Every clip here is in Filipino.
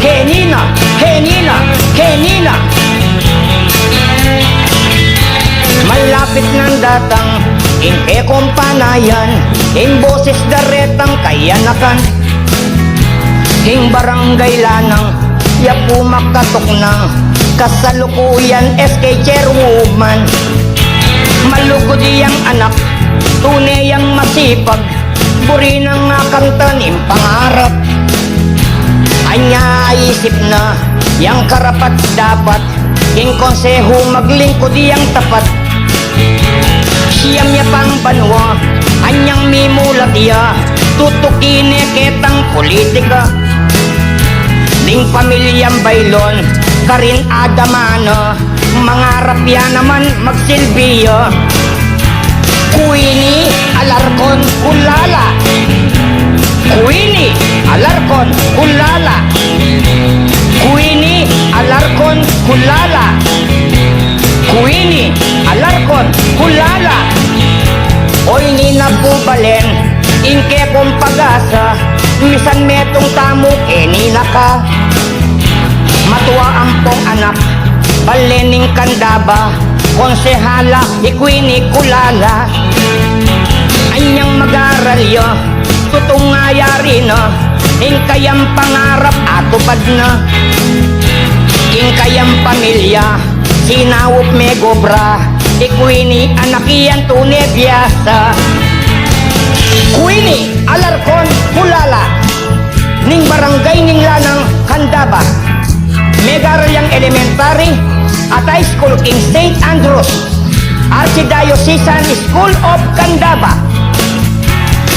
Kenina, Kenina, Kenina. Malapit ng datang inke kumpanayan, ing boses daretang kayanakan, ing barangay lanang yapu makatok ng kasalukuyan SK chairwoman. Malugod iyang anak, tunay ang masipag, buri ng akantanim pangarap. Anya isip na yang karapat dapat, ing konseho maglingkod iyang tapat. Siyam niya pang banwa, anyang mimulat iya, tutukine ketang politika. Ding pamilyang baylon, karin adamana, mangarap yan naman magsilbiya. Kuini Alarcon Kulala, Kuini Alarcon Kulala, Kuini Alarcon Kulala, Kuini Alarcon Kulala. Oy ni napubalen, inke kong pag-asa, misan metong tamo kenina ka. Matuwa ang pong anak, balening kandaba, konsehala ikwini kulala. Anyang mag-aral yo, tutong ngayari na, inkayang pangarap atupad na. Inkayang pamilya, sinawop me gobra, ikwini anak iyan tunay biyasa. Kuini Alarcon Kulala, ning barangay ning lanang Kandaba, Megaryang Elementary at High School King St. Andrews, Archdiocesan School of Kandaba.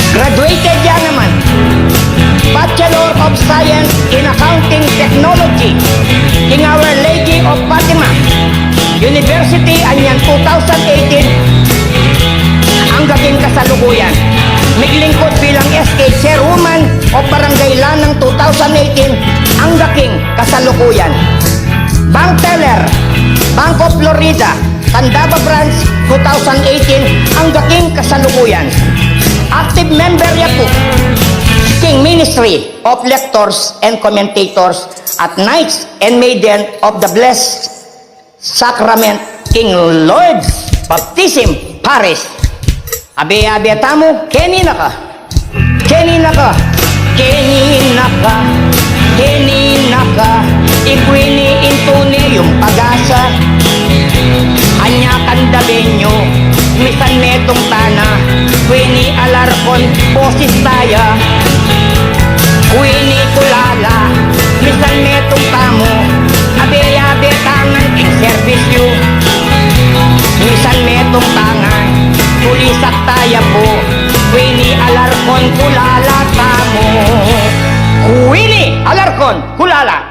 Graduated yan naman, Bachelor of Science in Accounting Technology, King Our Lady of Fatima University, anyan 2018, ang gaging kasalukuyan. Naglingkod bilang SK Chairwoman o Barangay Lanang 2018, ang gaging kasalukuyan. Bank Teller, Bank of Florida, Candaba Branch 2018, ang gaging kasalukuyan. Active member ya po, King Ministry of Lectors and Commentators at Knights and Maiden of the Blessed Sacrament, King Lord's Baptism Parish. Abe-abe tamo, kenina ka, kenina ka, kenina ka, kenina ka, ikwini intune yung pag-asa. Anya kandabenyo, misan metong tana, kwini Alarcon, boses taya. Kwini Kulala, misan metong tamo, abe-abe tangan king service you. Misan metong tangan, tulisak taya po, kwini Alarcon Kulala tamo. Kwini Alarcon Kulala.